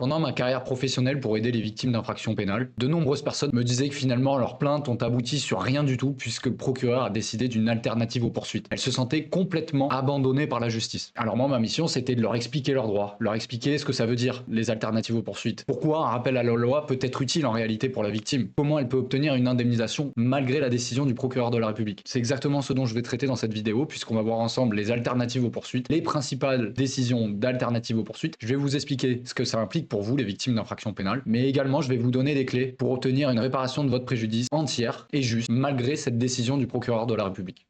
Pendant ma carrière professionnelle pour aider les victimes d'infractions pénales, de nombreuses personnes me disaient que finalement leurs plaintes ont abouti sur rien du tout puisque le procureur a décidé d'une alternative aux poursuites. Elles se sentaient complètement abandonnées par la justice. Alors moi, ma mission, c'était de leur expliquer leurs droits, leur expliquer ce que ça veut dire, les alternatives aux poursuites. Pourquoi un rappel à la loi peut être utile en réalité pour la victime. Comment elle peut obtenir une indemnisation malgré la décision du procureur de la République. C'est exactement ce dont je vais traiter dans cette vidéo puisqu'on va voir ensemble les alternatives aux poursuites, les principales décisions d'alternatives aux poursuites. Je vais vous expliquer ce que ça implique pour vous, les victimes d'infractions pénales, mais également je vais vous donner des clés pour obtenir une réparation de votre préjudice entière et juste, malgré cette décision du procureur de la République.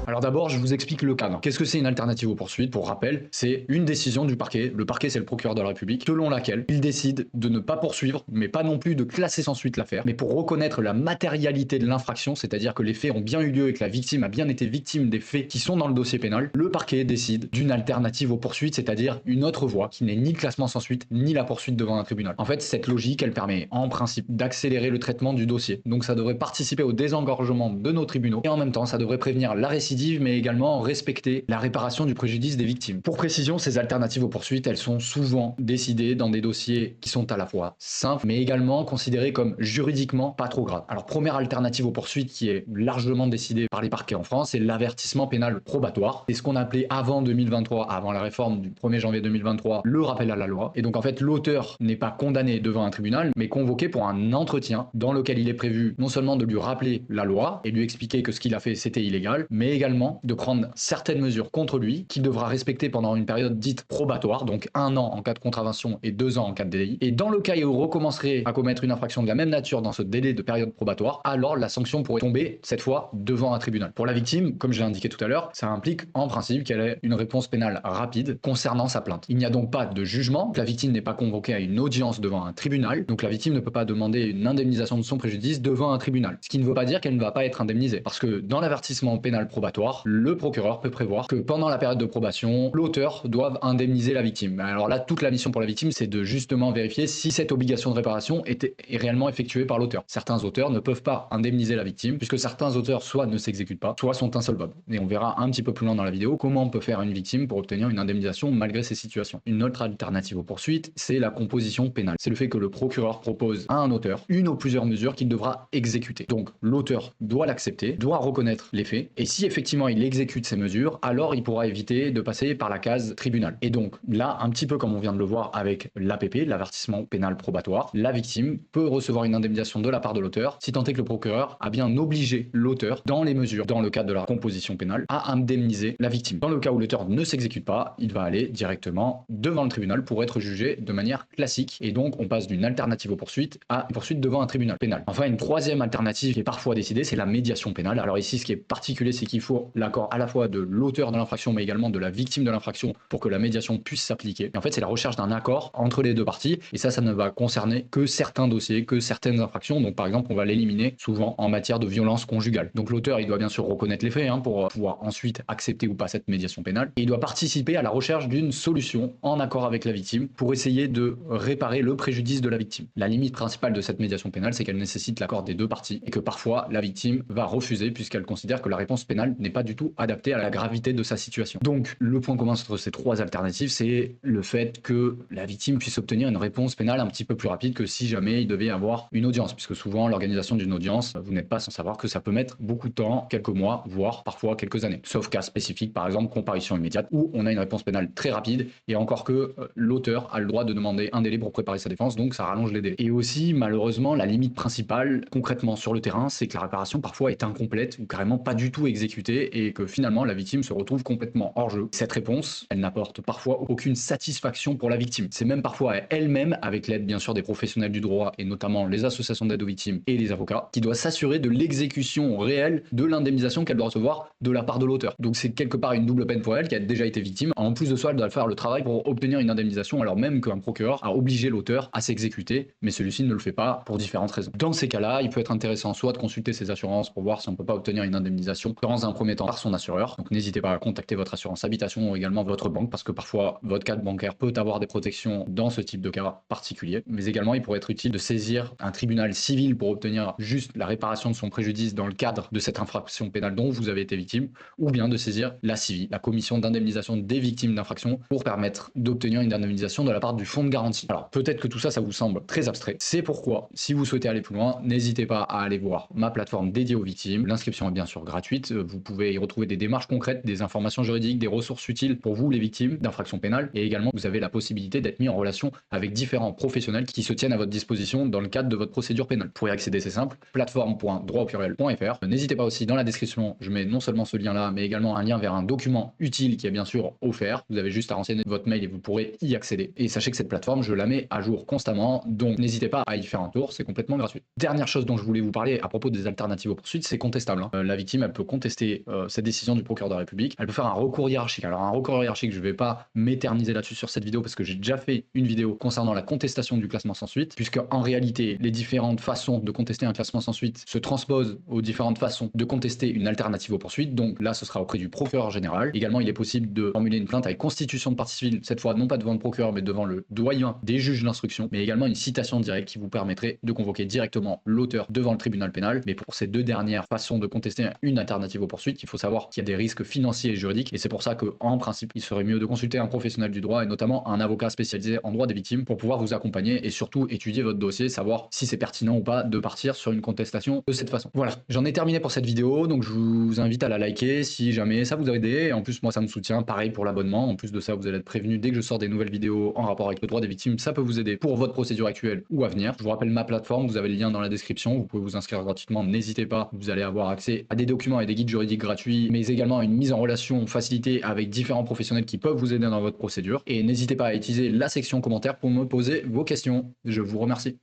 Alors d'abord, je vous explique le cadre. Qu'est-ce que c'est une alternative aux poursuites? Pour rappel, c'est une décision du parquet. Le parquet, c'est le procureur de la République, selon laquelle il décide de ne pas poursuivre, mais pas non plus de classer sans suite l'affaire, mais pour reconnaître la matérialité de l'infraction, c'est-à-dire que les faits ont bien eu lieu et que la victime a bien été victime des faits qui sont dans le dossier pénal, le parquet décide d'une alternative aux poursuites, c'est-à-dire une autre voie qui n'est ni le classement sans suite, ni la poursuite devant un tribunal. En fait, cette logique, elle permet en principe d'accélérer le traitement du dossier. Donc ça devrait participer au désengorgement de nos tribunaux et en même temps, ça devrait prévenir la récidive, mais également respecter la réparation du préjudice des victimes. Pour précision, ces alternatives aux poursuites, elles sont souvent décidées dans des dossiers qui sont à la fois simples, mais également considérés comme juridiquement pas trop graves. Alors, première alternative aux poursuites qui est largement décidée par les parquets en France, c'est l'avertissement pénal probatoire. C'est ce qu'on appelait avant 2023, avant la réforme du 1er janvier 2023, le rappel à la loi. Et donc, en fait, l'auteur n'est pas condamné devant un tribunal, mais convoqué pour un entretien dans lequel il est prévu non seulement de lui rappeler la loi et lui expliquer que ce qu'il a fait, c'était illégal, mais également de prendre certaines mesures contre lui qu'il devra respecter pendant une période dite probatoire, donc 1 an en cas de contravention et 2 ans en cas de délit. Et dans le cas où il recommencerait à commettre une infraction de la même nature dans ce délai de période probatoire, alors la sanction pourrait tomber cette fois devant un tribunal. Pour la victime, comme je l'ai indiqué tout à l'heure, ça implique en principe qu'elle ait une réponse pénale rapide concernant sa plainte. Il n'y a donc pas de jugement, la victime n'est pas convoquée à une audience devant un tribunal, donc la victime ne peut pas demander une indemnisation de son préjudice devant un tribunal. Ce qui ne veut pas dire qu'elle ne va pas être indemnisée, parce que dans l'avertissement pénal probatoire, le procureur peut prévoir que pendant la période de probation, l'auteur doive indemniser la victime. Alors là, toute la mission pour la victime, c'est de justement vérifier si cette obligation de réparation est réellement effectuée par l'auteur. Certains auteurs ne peuvent pas indemniser la victime, puisque certains auteurs soit ne s'exécutent pas, soit sont insolvables. Et on verra un petit peu plus loin dans la vidéo comment on peut faire une victime pour obtenir une indemnisation malgré ces situations. Une autre alternative aux poursuites, c'est la composition pénale. C'est le fait que le procureur propose à un auteur une ou plusieurs mesures qu'il devra exécuter. Donc l'auteur doit l'accepter, doit reconnaître les faits, et si effectivement il exécute ces mesures, alors il pourra éviter de passer par la case tribunal. Et donc là, un petit peu comme on vient de le voir avec l'APP, l'avertissement pénal probatoire, la victime peut recevoir une indemnisation de la part de l'auteur, si tant est que le procureur a bien obligé l'auteur, dans les mesures, dans le cadre de la composition pénale, à indemniser la victime. Dans le cas où l'auteur ne s'exécute pas, il va aller directement devant le tribunal pour être jugé de manière classique. Et donc on passe d'une alternative aux poursuites à une poursuite devant un tribunal pénal. Enfin, une troisième alternative qui est parfois décidée, c'est la médiation pénale. Alors ici, ce qui est particulier, c'est qu'il faut l'accord à la fois de l'auteur de l'infraction, mais également de la victime de l'infraction pour que la médiation puisse s'appliquer. Et en fait, c'est la recherche d'un accord entre les deux parties. Et ça ne va concerner que certains dossiers, que certaines infractions. Donc, par exemple, on va l'éliminer souvent en matière de violence conjugale. Donc, l'auteur, il doit bien sûr reconnaître les faits pour pouvoir ensuite accepter ou pas cette médiation pénale. Et il doit participer à la recherche d'une solution en accord avec la victime pour essayer de réparer le préjudice de la victime. La limite principale de cette médiation pénale, c'est qu'elle nécessite l'accord des deux parties et que parfois, la victime va refuser puisqu'elle considère que la réponse pénale n'est pas du tout adaptée à la gravité de sa situation. Donc, le point commun entre ces trois alternatives, c'est le fait que la victime puisse obtenir une réponse pénale un petit peu plus rapide que si jamais il devait y avoir une audience, puisque souvent, l'organisation d'une audience, vous n'êtes pas sans savoir que ça peut mettre beaucoup de temps, quelques mois, voire parfois quelques années. Sauf cas spécifique, par exemple, comparution immédiate, où on a une réponse pénale très rapide, et encore que l'auteur a le droit de demander un délai pour préparer sa défense, donc ça rallonge les délais. Et aussi, malheureusement, la limite principale, concrètement sur le terrain, c'est que la réparation parfois est incomplète ou carrément pas du tout exécutée, et que finalement, la victime se retrouve complètement hors jeu. Cette réponse, elle n'apporte parfois aucune satisfaction pour la victime. C'est même parfois elle-même, avec l'aide bien sûr des professionnels du droit et notamment les associations d'aide aux victimes et les avocats, qui doit s'assurer de l'exécution réelle de l'indemnisation qu'elle doit recevoir de la part de l'auteur. Donc c'est quelque part une double peine pour elle qui a déjà été victime. En plus de ça, elle doit faire le travail pour obtenir une indemnisation alors même qu'un procureur a obligé l'auteur à s'exécuter, mais celui-ci ne le fait pas pour différentes raisons. Dans ces cas-là, il peut être intéressant soit de consulter ses assurances pour voir si on peut pas obtenir une indemnisation dans un un premier temps par son assureur. Donc n'hésitez pas à contacter votre assurance habitation ou également votre banque parce que parfois votre cadre bancaire peut avoir des protections dans ce type de cas particulier. Mais également, il pourrait être utile de saisir un tribunal civil pour obtenir juste la réparation de son préjudice dans le cadre de cette infraction pénale dont vous avez été victime, ou bien de saisir la CIVI, la commission d'indemnisation des victimes d'infractions, pour permettre d'obtenir une indemnisation de la part du fonds de garantie. Alors peut-être que tout ça, ça vous semble très abstrait. C'est pourquoi, si vous souhaitez aller plus loin, n'hésitez pas à aller voir ma plateforme dédiée aux victimes. L'inscription est bien sûr gratuite. Vous pouvez y retrouver des démarches concrètes, des informations juridiques, des ressources utiles pour vous les victimes d'infractions pénales, et également vous avez la possibilité d'être mis en relation avec différents professionnels qui se tiennent à votre disposition dans le cadre de votre procédure pénale. Pour y accéder, c'est simple, plateforme.droitaupluriel.fr. N'hésitez pas aussi, dans la description, je mets non seulement ce lien là, mais également un lien vers un document utile qui est bien sûr offert. Vous avez juste à renseigner votre mail et vous pourrez y accéder. Et sachez que cette plateforme, je la mets à jour constamment, donc n'hésitez pas à y faire un tour, c'est complètement gratuit. Dernière chose dont je voulais vous parler à propos des alternatives aux poursuites, c'est contestable. La victime, elle peut contester cette décision du procureur de la République, elle peut faire un recours hiérarchique. Alors un recours hiérarchique, je ne vais pas m'éterniser là-dessus sur cette vidéo parce que j'ai déjà fait une vidéo concernant la contestation du classement sans suite, puisque en réalité, les différentes façons de contester un classement sans suite se transposent aux différentes façons de contester une alternative aux poursuites. Donc là, ce sera auprès du procureur général. Également, il est possible de formuler une plainte avec constitution de partie civile, cette fois non pas devant le procureur, mais devant le doyen des juges d'instruction, mais également une citation directe qui vous permettrait de convoquer directement l'auteur devant le tribunal pénal. Mais pour ces deux dernières façons de contester une alternative aux poursuites, il faut savoir qu'il y a des risques financiers et juridiques, et c'est pour ça qu'en principe, il serait mieux de consulter un professionnel du droit, et notamment un avocat spécialisé en droit des victimes, pour pouvoir vous accompagner et surtout étudier votre dossier, savoir si c'est pertinent ou pas de partir sur une contestation de cette façon. Voilà, j'en ai terminé pour cette vidéo, donc je vous invite à la liker si jamais ça vous a aidé, et en plus moi ça me soutient, pareil pour l'abonnement. En plus de ça, vous allez être prévenu dès que je sors des nouvelles vidéos en rapport avec le droit des victimes, ça peut vous aider pour votre procédure actuelle ou à venir. Je vous rappelle ma plateforme, vous avez le lien dans la description, vous pouvez vous inscrire gratuitement, n'hésitez pas, vous allez avoir accès à des documents et des guides juridiques gratuits, mais également à une mise en relation facilitée avec différents professionnels qui peuvent vous aider dans votre procédure, et n'hésitez pas à utiliser la section commentaires pour me poser vos questions. Je vous remercie.